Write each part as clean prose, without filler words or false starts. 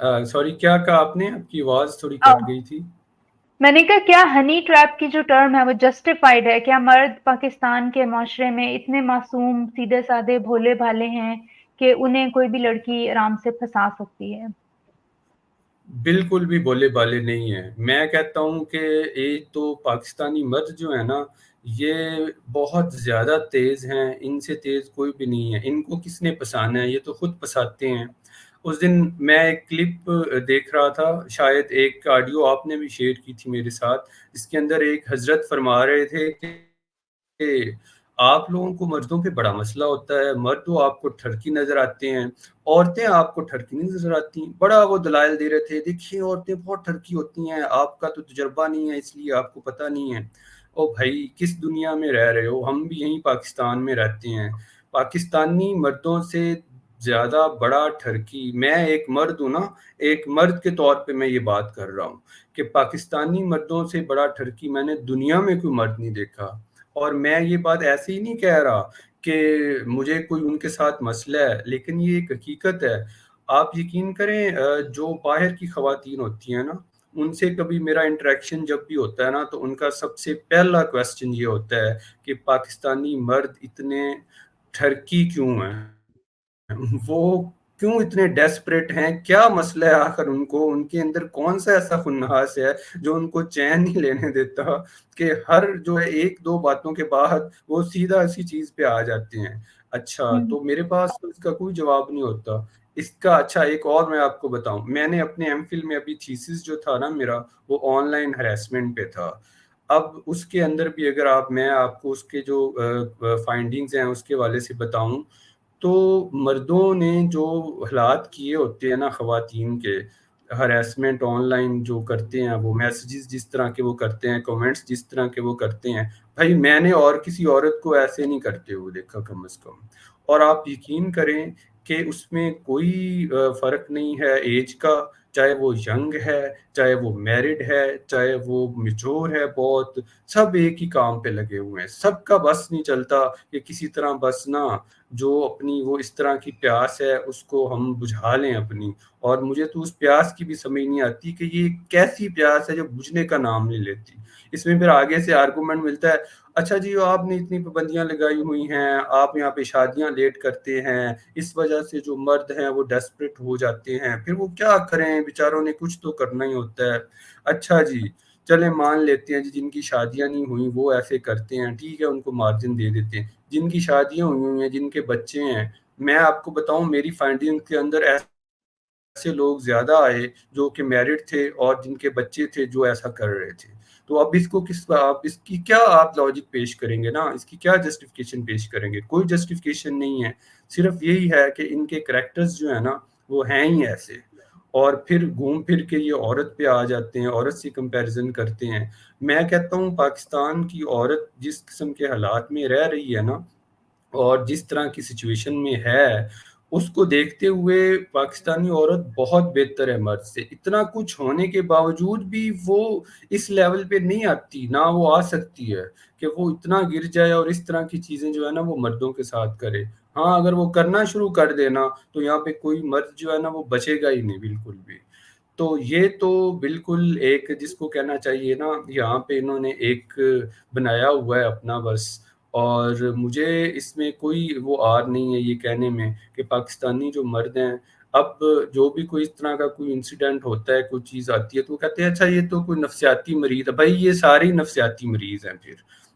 Sorry, क्या कहा आपने? आपकी आवाज़ थोड़ी अ, कट गई थी। मैंने कहा क्या हनी ट्रैप की जो टर्म है वो जस्टिफाइड है? क्या मर्द पाकिस्तान के माशरे में इतने मासूम, सीधे साधे, भोले भाले हैं कि उन्हें कोई भी लड़की आराम से फंसा सकती है? बिल्कुल भी भोले-भाले नहीं हैं। मैं कहता हूँ कि एक तो पाकिस्तानी मर्द जो है ना, ये बहुत ज़्यादा तेज़ हैं, इनसे तेज़ कोई भी नहीं है। इनको किसने फँसाना है, ये तो खुद फँसाते हैं। उस दिन मैं एक क्लिप देख रहा था, शायद एक ऑडियो आपने भी शेयर की थी मेरे साथ, जिसके अंदर एक हज़रत फरमा रहे थे कि आप लोगों को मर्दों पे बड़ा मसला होता है, मर्द तो आपको ठरकी नज़र आते हैं, औरतें आपको ठरकी नहीं नज़र आती। बड़ा वो दलाइल दे रहे थे, देखिए औरतें बहुत ठरकी होती हैं, आपका तो तजुर्बा नहीं है इसलिए आपको पता नहीं है। ओ भाई, किस दुनिया में रह रहे हो? हम भी यहीं पाकिस्तान में रहते हैं। पाकिस्तानी मर्दों से ज़्यादा बड़ा ठरकी, मैं एक मर्द हूँ ना, एक मर्द के तौर पे मैं ये बात कर रहा हूँ कि पाकिस्तानी मर्दों से बड़ा ठरकी मैंने दुनिया में कोई मर्द नहीं देखा। और मैं ये बात ऐसे ही नहीं कह रहा कि मुझे कोई उनके साथ मसला है, लेकिन ये एक हकीकत है। आप यकीन करें, जो बाहर की ख़वातीन होती हैं ना, उनसे कभी मेरा इंटरेक्शन जब भी होता है ना, तो उनका सबसे पहला क्वेश्चन ये होता है कि पाकिस्तानी मर्द इतने ठरकी क्यों हैं? वो क्यों इतने डेस्परेट हैं? क्या मसला है आखिर उनको? उनके अंदर कौन-सा ऐसा खुन्नस है जो उनको चैन नहीं लेने देता कि हर जो है 1-2 बातों के बाद वो सीधा इसी चीज़ पे आ जाते हैं। अच्छा, हुँ। तो मेरे पास तो इसका कोई जवाब नहीं होता। इसका अच्छा एक और मैं आपको बताऊँ, मैंने अपने एमफ़िल में अभी थीसिस जो था ना मेरा, वो ऑनलाइन हैरेसमेंट पे था। अब उसके अंदर भी अगर मैं आपको उसके जो फाइंडिंग्स हैं उसके हवाले से बताऊँ, तो मर्दों ने जो हालात किए होते हैं ना ख़वातीन के, हरैसमेंट ऑनलाइन जो करते हैं, वो मैसेजेस जिस तरह के वो करते हैं, कमेंट्स जिस तरह के वो करते हैं, भाई मैंने और किसी औरत को ऐसे नहीं करते हुए देखा कम से कम। और आप यकीन करें कि उसमें कोई फ़र्क नहीं है ऐज का, चाहे वो यंग है, चाहे वो मैरिड है, चाहे वो मैच्योर है बहुत, सब एक ही काम पे लगे हुए हैं। सबका बस नहीं चलता कि किसी तरह बस ना जो अपनी वो इस तरह की प्यास है उसको हम बुझा लें अपनी। और मुझे तो उस प्यास की भी समझ नहीं आती कि ये कैसी प्यास है जो बुझने का नाम नहीं लेती। इसमें फिर आगे से आर्गुमेंट मिलता है, अच्छा जी आपने इतनी पाबंदियाँ लगाई हुई हैं, आप यहाँ पे शादियाँ लेट करते हैं, इस वजह से जो मर्द हैं वो डेस्परेट हो जाते हैं, फिर वो क्या करें, बेचारों ने कुछ तो करना ही होता है। अच्छा जी, चलें मान लेते हैं जी जिनकी शादियाँ नहीं हुई वो ऐसे करते हैं, ठीक है उनको मार्जिन दे देते हैं। जिनकी शादियाँ हुई हुई हैं, जिनके बच्चे हैं, मैं आपको बताऊँ मेरी फाइंडिंग के अंदर ऐसे लोग ज़्यादा आए जो कि मैरिड थे और जिनके बच्चे थे जो ऐसा कर रहे थे। तो अब इसको किस आप इसकी क्या आप लॉजिक पेश करेंगे ना, इसकी क्या जस्टिफ़िकेशन पेश करेंगे? कोई जस्टिफ़िकेशन नहीं है। सिर्फ़ यही है कि इनके कैरेक्टर्स जो है ना, वो हैं ही ऐसे। और फिर घूम फिर के ये औरत पे आ जाते हैं, औरत से कंपैरिज़न करते हैं। मैं कहता हूँ पाकिस्तान की औरत जिस किस्म के हालात में रह रही है ना, और जिस तरह की सिचुएशन में है, उसको देखते हुए पाकिस्तानी औरत बहुत बेहतर है मर्द से। इतना कुछ होने के बावजूद भी वो इस लेवल पे नहीं आती, ना वो आ सकती है कि वो इतना गिर जाए और इस तरह की चीज़ें जो है ना वो मर्दों के साथ करे। हाँ, अगर वो करना शुरू कर दे ना, तो यहाँ पे कोई मर्द जो है ना वो बचेगा ही नहीं बिल्कुल भी। तो ये तो बिल्कुल एक जिसको कहना चाहिए ना, यहाँ पे इन्होंने एक बनाया हुआ है अपना बस। और मुझे इसमें कोई वो आर नहीं है ये कहने में कि पाकिस्तानी जो मर्द हैं, अब जो भी कोई इस तरह का कोई इंसिडेंट होता है, कोई चीज़ आती है, तो वो कहते हैं अच्छा ये तो कोई नफ्सियाती मरीज़ है। भाई ये सारे ही नफ्सियाती मरीज़ हैं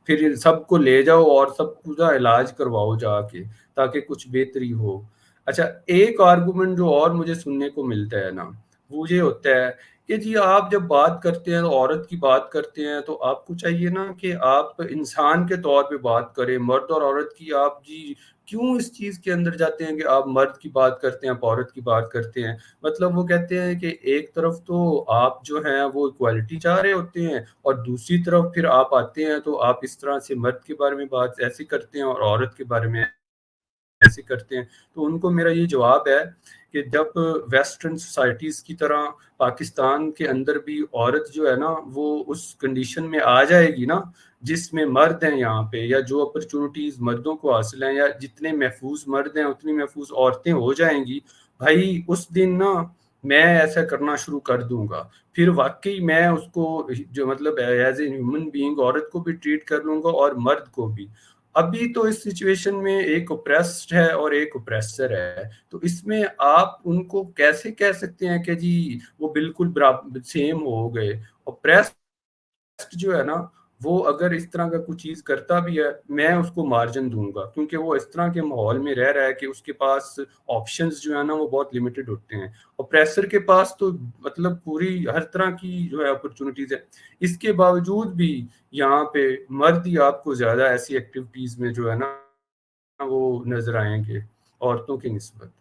फिर सबको ले जाओ और सबका इलाज करवाओ जाके, ताकि कुछ बेहतरी हो। अच्छा, एक आर्गुमेंट जो और मुझे सुनने को मिलता है ना, वो ये होता है कि जी आप जब बात करते हैं, औरत की बात करते हैं, तो आपको चाहिए ना कि आप इंसान के तौर पे बात करें, मर्द और औरत की आप जी क्यों इस चीज़ के अंदर जाते हैं कि आप मर्द की बात करते हैं, आप औरत की बात करते हैं। मतलब वो कहते हैं कि एक तरफ तो आप जो हैं वो इक्वालिटी चाह रहे होते हैं और दूसरी तरफ फिर आप आते हैं तो आप इस तरह से मर्द के बारे में बात ऐसे करते हैं और औरत के बारे में ऐसे करते हैं। तो उनको मेरा ये जवाब है कि जब वेस्टर्न सोसाइटीज़ की तरह पाकिस्तान के अंदर भी औरत जो है ना, वो उस कंडीशन में आ जाएगी ना, जिसमें मर्द हैं यहाँ पे, या जो अपॉर्च्युनिटीज़ मर्दों को हासिल हैं, या जितने महफूज मर्द हैं, उतनी महफूज औरतें हो जाएँगी। भाई उस दिन ना मैं ऐसा करना शुरू कर दूँगा। फिर वाक़ई मैं उसको जो मतलब एज़ ए ह्यूमन बीइंग औरत को भी ट्रीट कर लूँगा और मर्द को भी। अभी तो इस सिचुएशन में एक ऑप्रेस्ड है और एक ऑप्रेसर है, तो इसमें आप उनको कैसे कह सकते हैं कि जी वो बिल्कुल सेम हो गए? ऑप्रेस्ड जो है ना, वो अगर इस तरह का कुछ चीज़ करता भी है, मैं उसको मार्जिन दूँगा क्योंकि वो इस तरह के माहौल में रह रहा है कि उसके पास ऑप्शंस जो है ना, वो बहुत लिमिटेड होते हैं। ऑप्रेसर के पास तो मतलब पूरी हर तरह की जो है अपॉर्च्युनिटीज़ है। इसके बावजूद भी यहाँ पे मर्द ही आपको ज़्यादा ऐसी एक्टिविटीज़ में जो है ना, वो नज़र आएँगे, औरतों की निस्बत।